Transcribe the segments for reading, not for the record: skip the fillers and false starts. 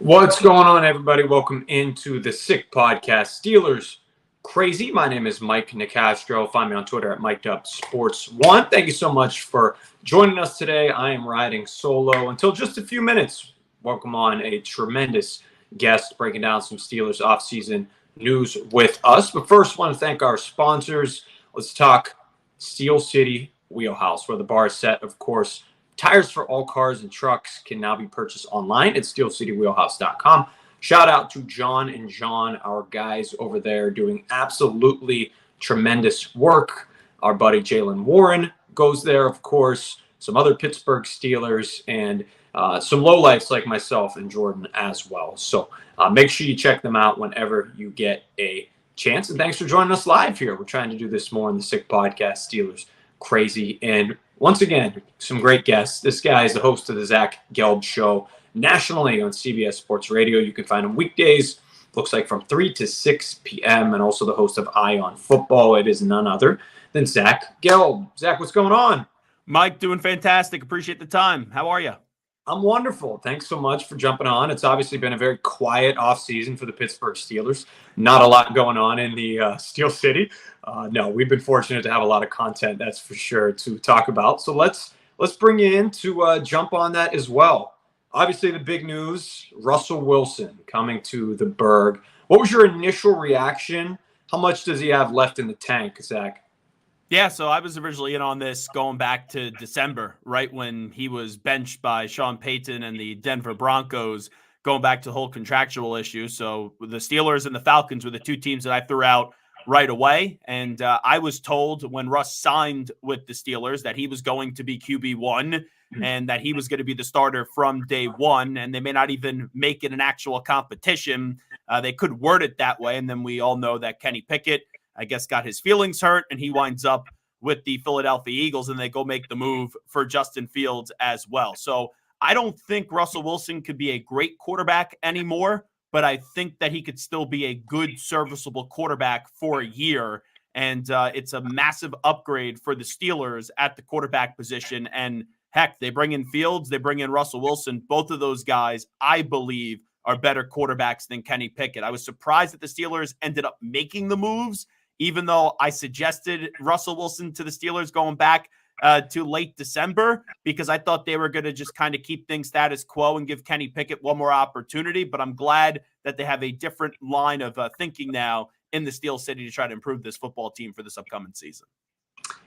What's going on, everybody? Welcome into the Sick Podcast. Steelers Crazy. My name is Mike Nicastro. Find me on Twitter at MikeDubSports1. Thank you so much for joining us today. I am riding solo until just a few minutes. Welcome on a tremendous guest breaking down some Steelers offseason news with us. But first, I want to thank our sponsors. Let's talk Steel City Wheelhouse, where the bar is set, of course. Tires for all cars and trucks can now be purchased online at steelcitywheelhouse.com. Shout out to John and John, our guys over there doing absolutely tremendous work. Our buddy Jalen Warren goes there, of course, some other Pittsburgh Steelers, and some lowlifes like myself and Jordan as well. So make sure you check them out whenever you get a chance. And thanks for joining us live here. We're trying to do this more in the Sick Podcast, Steelers Crazy. And once again, some great guests. This guy is the host of the Gelb Show nationally on CBS Sports Radio. You can find him weekdays, looks like from 3 to 6 p.m., and also the host of Eye on Football. It is none other than Gelb. Zach, what's going on? Mike, doing fantastic. Appreciate the time. How are you? I'm wonderful. Thanks so much for jumping on. It's obviously been a very quiet offseason for the Pittsburgh Steelers. Not a lot going on in the Steel City. No, we've been fortunate to have a lot of content, that's for sure, to talk about. So let's bring you in to jump on that as well. Obviously, the big news, Russell Wilson coming to the Burgh. What was your initial reaction? How much does he have left in the tank, Zach? Yeah, so I was originally in on this going back to December, right when he was benched by Sean Payton and the Denver Broncos, going back to the whole contractual issue. So the Steelers and the Falcons were the two teams that I threw out right away. And I was told when Russ signed with the Steelers that he was going to be QB1 and that he was going to be the starter from day one. And they may not even make it an actual competition. They could word it that way. And then we all know that Kenny Pickett, I guess, got his feelings hurt, and he winds up with the Philadelphia Eagles, and they go make the move for Justin Fields as well. So I don't think Russell Wilson could be a great quarterback anymore, but I think that he could still be a good, serviceable quarterback for a year. And it's a massive upgrade for the Steelers at the quarterback position. And heck, they bring in Fields, they bring in Russell Wilson. Both of those guys, I believe, are better quarterbacks than Kenny Pickett. I was surprised that the Steelers ended up making the moves, even though I suggested Russell Wilson to the Steelers going back to late December, because I thought they were going to just kind of keep things status quo and give Kenny Pickett one more opportunity. But I'm glad that they have a different line of thinking now in the Steel City to try to improve this football team for this upcoming season.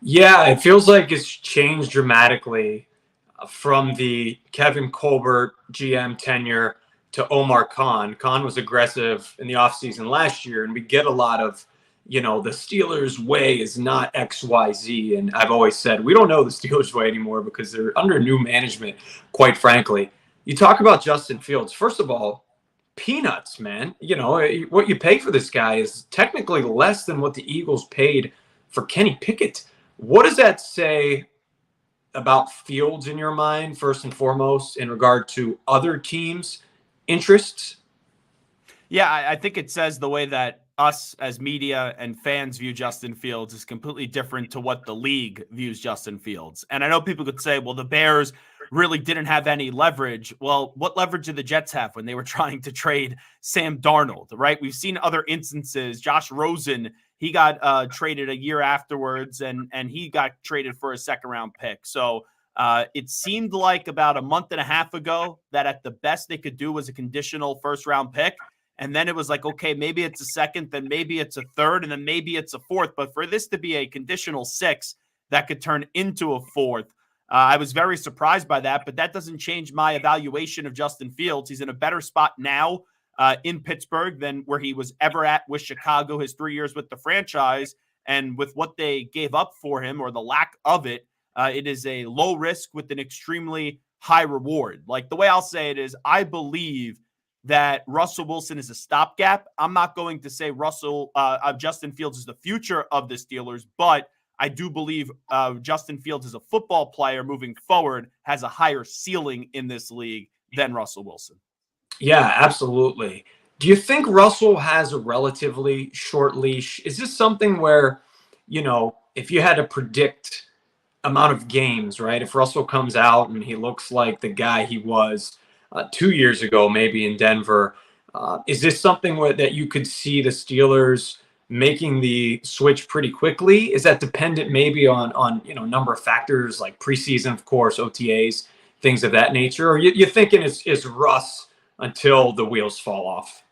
Yeah, it feels like it's changed dramatically from the Kevin Colbert GM tenure to Omar Khan. Khan was aggressive in the offseason last year, and we get a lot of, the Steelers' way is not XYZ. And I've always said we don't know the Steelers' way anymore because they're under new management, quite frankly. You talk about Justin Fields. First of all, peanuts, man. What you pay for this guy is technically less than what the Eagles paid for Kenny Pickett. What does that say about Fields in your mind, first and foremost, in regard to other teams' interests? Yeah, I think it says the way that us as media and fans view Justin Fields is completely different to what the league views Justin Fields. And I know people could say, well, the Bears really didn't have any leverage. Well, what leverage did the Jets have when they were trying to trade Sam Darnold, right? We've seen other instances. Josh Rosen, he got traded a year afterwards, and he got traded for a second-round pick. So it seemed like about a month and a half ago that at the best they could do was a conditional first-round pick. And then it was like, okay, maybe it's a second, then maybe it's a third, and then maybe it's a fourth. But for this to be a conditional 6 that could turn into a fourth, I was very surprised by that. But that doesn't change my evaluation of Justin Fields. He's in a better spot now in Pittsburgh than where he was ever at with Chicago, his 3 years with the franchise. And with what they gave up for him, or the lack of it, it is a low risk with an extremely high reward. Like, the way I'll say it is, I believe that Russell Wilson is a stopgap. I'm not going to say Justin Fields is the future of the Steelers, but I do believe Justin Fields as a football player moving forward has a higher ceiling in this league than Russell Wilson. Yeah, absolutely. Do you think Russell has a relatively short leash? Is this something where, if you had to predict amount of games, right? If Russell comes out and he looks like the guy he was 2 years ago, maybe in Denver. Is this something that you could see the Steelers making the switch pretty quickly? Is that dependent maybe on number of factors like preseason, of course, OTAs, things of that nature? Or you're thinking it's Russ until the wheels fall off?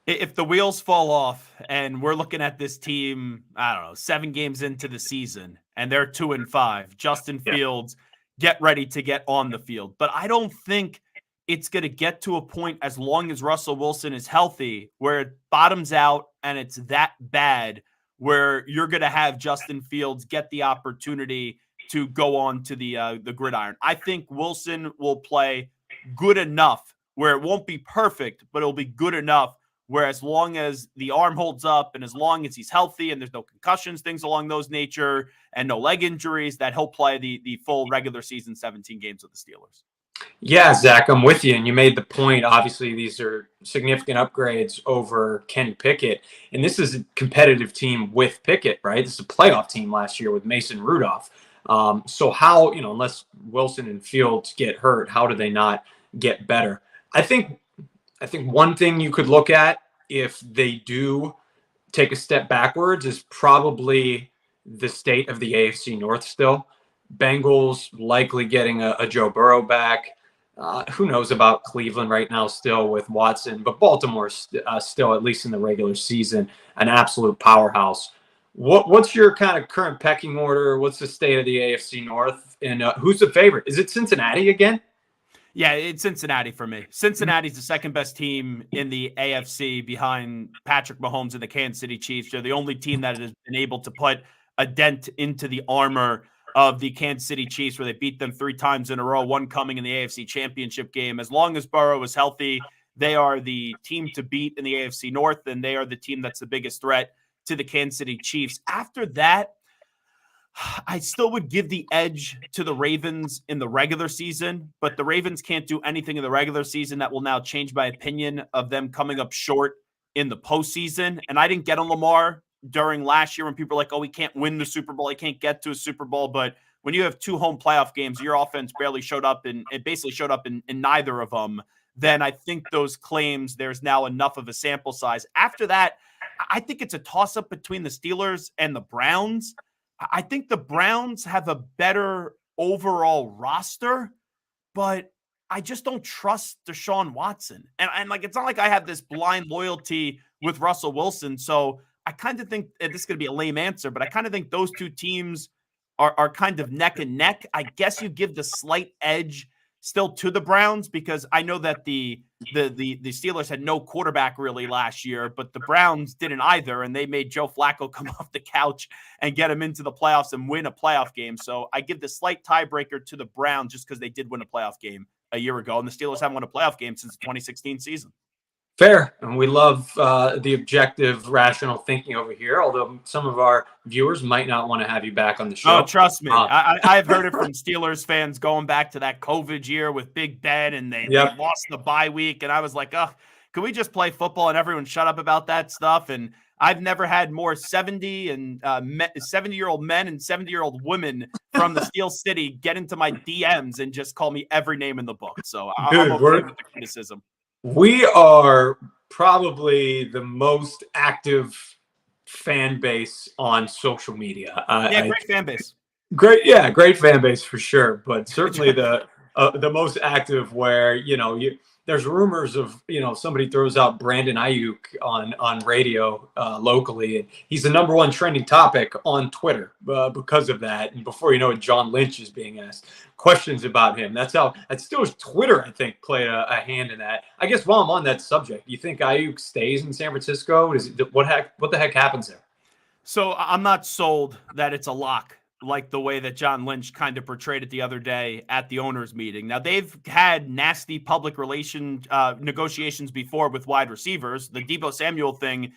If the wheels fall off and we're looking at this team, I don't know, 7 games into the season and they're 2-5, Justin Yeah. Fields, get ready to get on the field. But I don't think it's going to get to a point, as long as Russell Wilson is healthy, where it bottoms out and it's that bad where you're going to have Justin Fields get the opportunity to go on to the gridiron. I think Wilson will play good enough where it won't be perfect, but it'll be good enough where, as long as the arm holds up and as long as he's healthy and there's no concussions, things along those nature, and no leg injuries, that he'll play the full regular season 17 games with the Steelers. Yeah, Zach, I'm with you. And you made the point. Obviously, these are significant upgrades over Kenny Pickett. And this is a competitive team with Pickett, right? This is a playoff team last year with Mason Rudolph. So how, unless Wilson and Fields get hurt, how do they not get better? I think one thing you could look at if they do take a step backwards is probably the state of the AFC North still. Bengals likely getting a Joe Burrow back. Who knows about Cleveland right now still with Watson, but Baltimore's still, at least in the regular season, an absolute powerhouse. What's your kind of current pecking order? What's the state of the AFC North? And who's the favorite? Is it Cincinnati again? Yeah, it's Cincinnati for me. Cincinnati's the second best team in the AFC behind Patrick Mahomes and the Kansas City Chiefs. They're the only team that has been able to put a dent into the armor of the Kansas City Chiefs, where they beat them 3 times in a row, one coming in the AFC Championship game. As long as Burrow is healthy, they are the team to beat in the AFC North, and they are the team that's the biggest threat to the Kansas City Chiefs. After that, I still would give the edge to the Ravens in the regular season, but the Ravens can't do anything in the regular season that will now change my opinion of them coming up short in the postseason. And I didn't get on Lamar during last year when people were like, oh, he can't win the Super Bowl, he can't get to a Super Bowl. But when you have 2 home playoff games, your offense barely showed up, and it basically showed up in neither of them, then I think those claims, there's now enough of a sample size. After that, I think it's a toss-up between the Steelers and the Browns. I think the Browns have a better overall roster, but I just don't trust Deshaun Watson. And like, it's not like I have this blind loyalty with Russell Wilson. So I kind of think, and this is going to be a lame answer, but I kind of think those 2 teams are kind of neck and neck. I guess you give the slight edge still to the Browns, because I know that the Steelers had no quarterback really last year, but the Browns didn't either, and they made Joe Flacco come off the couch and get him into the playoffs and win a playoff game. So I give the slight tiebreaker to the Browns just because they did win a playoff game a year ago, and the Steelers haven't won a playoff game since the 2016 season. Fair. And we love the objective, rational thinking over here, although some of our viewers might not want to have you back on the show. Oh, trust me. I've heard it from Steelers fans going back to that COVID year with Big Ben, and they lost the bye week. And I was like, oh, can we just play football and everyone shut up about that stuff? And I've never had more 70-year-old men and 70-year-old women from the Steel City get into my DMs and just call me every name in the book. So I'm okay with the criticism. We are probably the most active fan base on social media. Great fan base. Great fan base for sure. But certainly the most active, where there's rumors of somebody throws out Brandon Aiyuk on radio locally, and he's the number 1 trending topic on Twitter because of that. And before you know it, John Lynch is being asked questions about him. That's Steelers Twitter, I think, played a hand in that. I guess while I'm on that subject, do you think Aiyuk stays in San Francisco? What the heck happens there? So I'm not sold that it's a lock, like the way that John Lynch kind of portrayed it the other day at the owners' meeting. Now, they've had nasty public relation negotiations before with wide receivers. The Deebo Samuel thing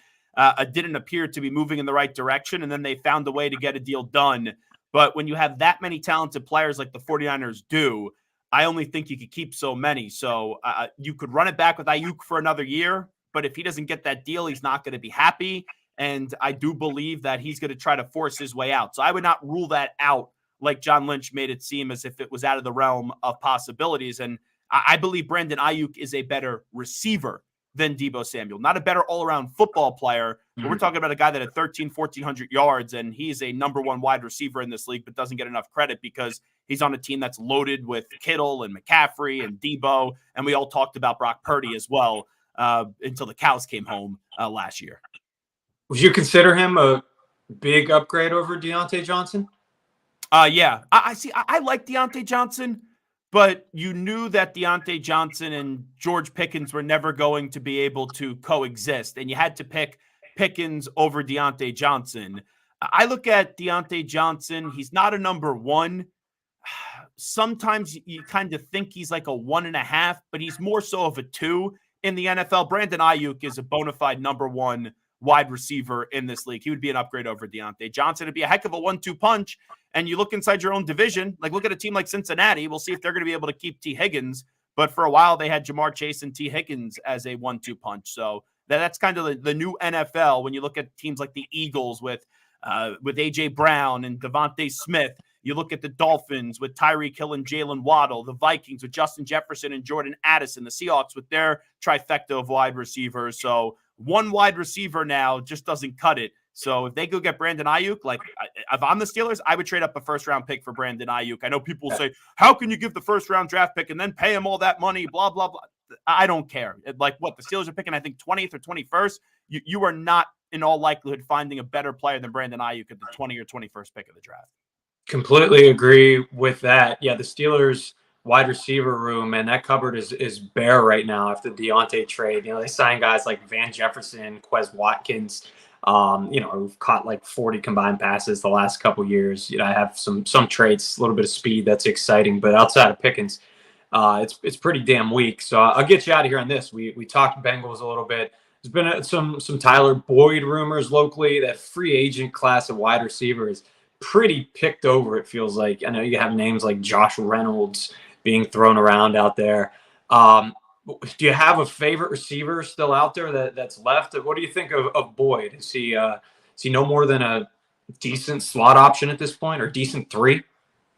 didn't appear to be moving in the right direction, and then they found a way to get a deal done. But when you have that many talented players like the 49ers do, I only think you could keep so many. So you could run it back with Aiyuk for another year, but if he doesn't get that deal, he's not going to be happy. And I do believe that he's going to try to force his way out. So I would not rule that out like John Lynch made it seem, as if it was out of the realm of possibilities. And I believe Brandon Aiyuk is a better receiver than Deebo Samuel, not a better all-around football player. But we're talking about a guy that had 1,400 yards, and he's a number one wide receiver in this league, but doesn't get enough credit because he's on a team that's loaded with Kittle and McCaffrey and Deebo, and we all talked about Brock Purdy as well until the cows came home last year. Would you consider him a big upgrade over Deontay Johnson? Yeah. I see. I like Deontay Johnson, but you knew that Deontay Johnson and George Pickens were never going to be able to coexist, and you had to pick Pickens over Deontay Johnson. I look at Deontay Johnson. He's not a number one. Sometimes you kind of think he's like a 1.5, but he's more so of a 2 in the NFL. Brandon Aiyuk is a bona fide number one wide receiver in this league. He would be an upgrade over Deontay Johnson. It'd be a heck of a 1-2 punch. And you look inside your own division, like look at a team like Cincinnati. We'll see if they're going to be able to keep T. Higgins. But for a while, they had Jamar Chase and T. Higgins as a 1-2 punch. So that's kind of the new NFL when you look at teams like the Eagles with A.J. Brown and Devontae Smith. You look at the Dolphins with Tyreek Hill and Jalen Waddle, the Vikings with Justin Jefferson and Jordan Addison, the Seahawks with their trifecta of wide receivers. So one wide receiver now just doesn't cut it. So if they go get Brandon Aiyuk, like if I'm the Steelers, I would trade up a first-round pick for Brandon Aiyuk. I know people say, how can you give the first-round draft pick and then pay him all that money, blah, blah, blah. I don't care. Like what, the Steelers are picking, I think, 20th or 21st. You are not, in all likelihood, finding a better player than Brandon Aiyuk at the 20 or 21st pick of the draft. Completely agree with that. Yeah, the Steelers wide receiver room, and that cupboard is bare right now after the Deontay trade. You know, they signed guys like Van Jefferson, Quez Watkins, who've caught like 40 combined passes the last couple years. You know, I have some traits, a little bit of speed that's exciting, but outside of Pickens, it's pretty damn weak. So I'll get you out of here on this. We talked Bengals a little bit. There's been some Tyler Boyd rumors locally. That free agent class of wide receivers pretty picked over, it feels like. I know you have names like Josh Reynolds being thrown around out there. Do you have a favorite receiver still out there that's left? What do you think of Boyd? Is he no more than a decent slot option at this point, or decent 3?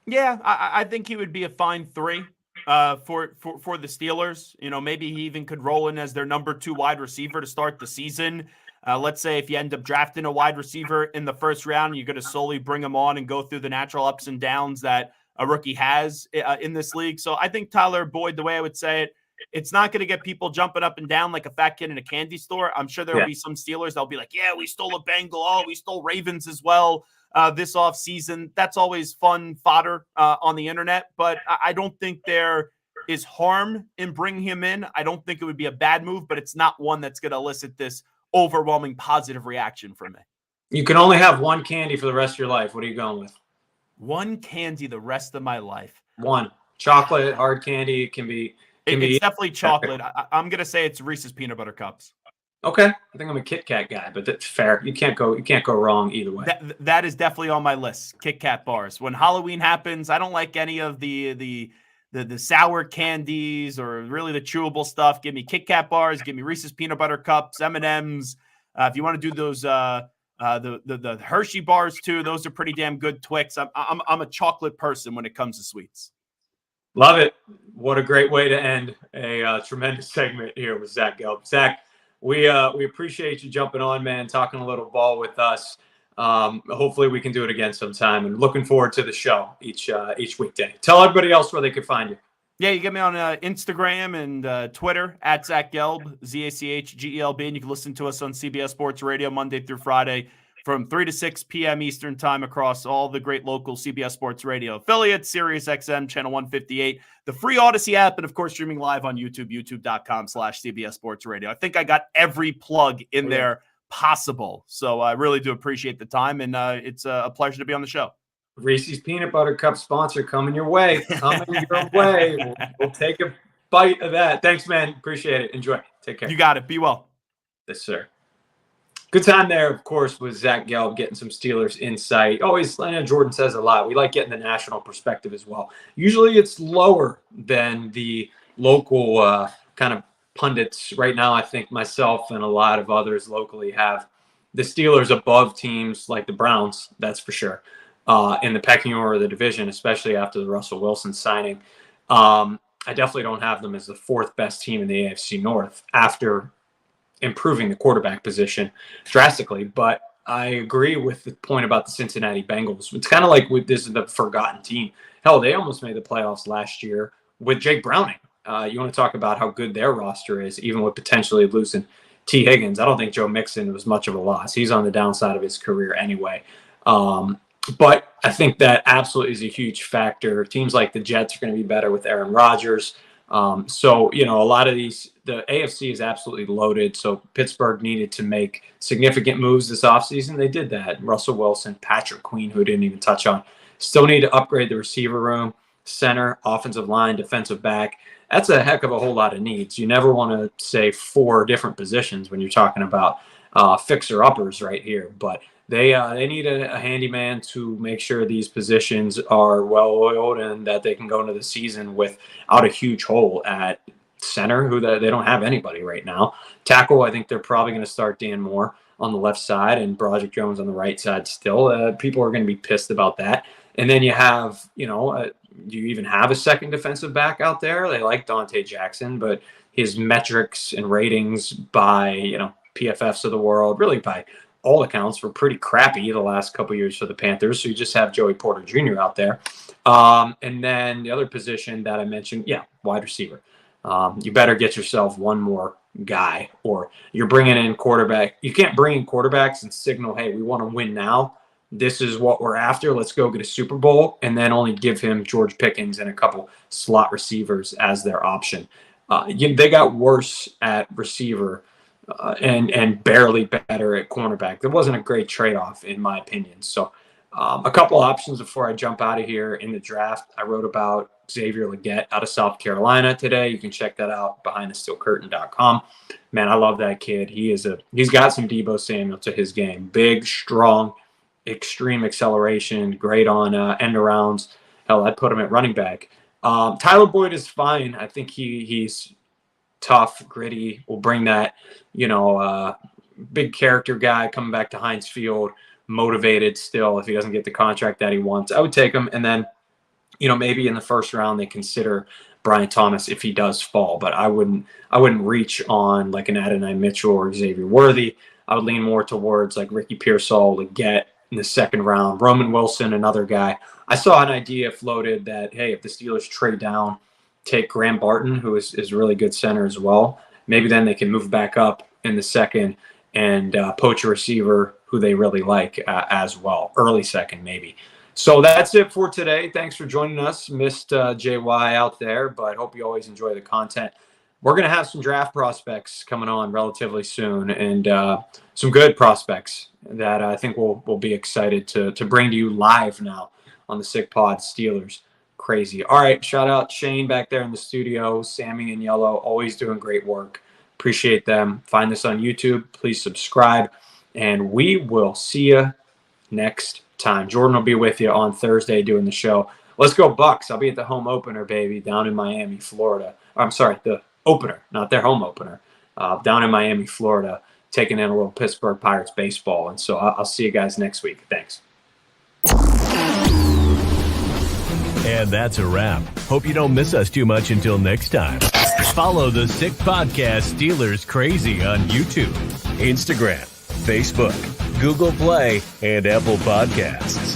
Yeah, I think he would be a fine 3 for the Steelers. You know, maybe he even could roll in as their number 2 wide receiver to start the season. Let's say if you end up drafting a wide receiver in the first round, you're going to slowly bring him on and go through the natural ups and downs that a rookie has in this league. So I think Tyler Boyd, the way I would say it, it's not going to get people jumping up and down like a fat kid in a candy store. I'm sure there will be some Steelers that'll be like, yeah, we stole a Bengal. Oh, we stole Ravens as well this offseason. That's always fun fodder on the internet. But I don't think there is harm in bringing him in. I don't think it would be a bad move, but it's not one that's going to elicit this overwhelming positive reaction from me. You can only have one candy for the rest of your life. What are you going with? One candy the rest of my life. One. Chocolate, hard candy. It can be. It's definitely chocolate. I'm going to say it's Reese's Peanut Butter Cups. Okay. I think I'm a Kit Kat guy, but that's fair. You can't go wrong either way. That is definitely on my list. Kit Kat bars. When Halloween happens, I don't like any of the sour candies or really the chewable stuff. Give me Kit Kat bars. Give me Reese's Peanut Butter Cups, M&Ms. If you want to do those, the Hershey bars too, those are pretty damn good. Twix. I'm a chocolate person when it comes to sweets. Love it. What a great way to end a tremendous segment here with Zach Gelb. Zach, we appreciate you jumping on, man, talking a little ball with us. Hopefully we can do it again sometime, and looking forward to the show each weekday. Tell everybody else where they can find you. Yeah, you get me on Instagram and Twitter at Zach Gelb, ZACHGELB, and you can listen to us on CBS Sports Radio Monday through Friday from 3 to 6 p.m. Eastern time across all the great local CBS Sports Radio affiliates, Sirius XM, Channel 158, the free Odyssey app, and, of course, streaming live on YouTube, youtube.com/CBS Sports Radio. I think I got every plug in there possible. So I really do appreciate the time, and it's a pleasure to be on the show. Reese's Peanut Butter Cup sponsor coming your way. We'll take a bite of that. Thanks, man. Appreciate it. Enjoy. Take care. You got it. Be well. Yes, sir. Good time there, of course, with Zach Gelb, getting some Steelers insight. Always, I know Jordan says a lot. We like getting the national perspective as well. Usually it's lower than the local kind of pundits. Right now, I think myself and a lot of others locally have the Steelers above teams like the Browns, that's for sure, in the pecking order of the division, especially after the Russell Wilson signing. I definitely don't have them as the fourth best team in the AFC North after improving the quarterback position drastically. But I agree with the point about the Cincinnati Bengals. It's kind of like this is the forgotten team. Hell, they almost made the playoffs last year with Jake Browning. You want to talk about how good their roster is, even with potentially losing T. Higgins. I don't think Joe Mixon was much of a loss. He's on the downside of his career anyway. But I think that absolutely is a huge factor. Teams like the Jets are going to be better with Aaron Rodgers. So, a lot of these, the AFC is absolutely loaded. So Pittsburgh needed to make significant moves this offseason. They did that. Russell Wilson, Patrick Queen, who didn't even touch on, still need to upgrade the receiver room, center, offensive line, defensive back. That's a heck of a whole lot of needs. You never want to say 4 different positions when you're talking about fixer-uppers right here. But they need a handyman to make sure these positions are well-oiled and that they can go into the season without a huge hole at center, who they don't have anybody right now. Tackle, I think they're probably going to start Dan Moore on the left side and Broderick Jones on the right side still. People are going to be pissed about that. And then you have, do you even have a second defensive back out there? They like Dante Jackson, but his metrics and ratings by, PFFs of the world, really by all accounts, were pretty crappy the last couple of years for the Panthers. So you just have Joey Porter Jr. out there. And then the other position that I mentioned, wide receiver. You better get yourself one more guy, or you're bringing in quarterback. You can't bring in quarterbacks and signal, hey, we want to win now. This is what we're after. Let's go get a Super Bowl, and then only give him George Pickens and a couple slot receivers as their option. They got worse at receiver and barely better at cornerback. There wasn't a great trade-off, in my opinion. So a couple options before I jump out of here. In the draft, I wrote about Xavier Legette out of South Carolina today. You can check that out behindthesteelcurtain.com. Man, I love that kid. He's got some Deebo Samuel to his game. Big, strong, extreme acceleration, great on end arounds. Hell, I'd put him at running back. Tyler Boyd is fine. I think he's tough, gritty. Will bring that, big character guy coming back to Heinz Field, motivated still if he doesn't get the contract that he wants. I would take him. And then, maybe in the first round they consider Brian Thomas if he does fall, but I wouldn't reach on like an Adonai Mitchell or Xavier Worthy. I would lean more towards like Ricky Pearsall, Legette in the second round, Roman Wilson, another guy. I saw an idea floated that, hey, if the Steelers trade down, take Graham Barton, who is a really good center as well. Maybe then they can move back up in the second and poach a receiver who they really like as well. Early second, maybe. So that's it for today. Thanks for joining us. Missed JY out there, but hope you always enjoy the content. We're going to have some draft prospects coming on relatively soon, and some good prospects that I think we'll be excited to bring to you live now on the Sick Pod Steelers Crazy. All right, shout out Shane back there in the studio, Sammy in yellow, always doing great work. Appreciate them. Find this on YouTube. Please subscribe, and we will see you next time. Jordan will be with you on Thursday doing the show. Let's go Bucks. I'll be at the home opener, baby, down in Miami, Florida. I'm sorry, the opener, not their home opener, down in Miami, Florida, taking in a little Pittsburgh Pirates baseball. And so I'll see you guys next week. Thanks. And that's a wrap. Hope you don't miss us too much until next time. Follow the Sick Podcast Steelers Crazy on YouTube, Instagram, Facebook, Google Play, and Apple Podcasts.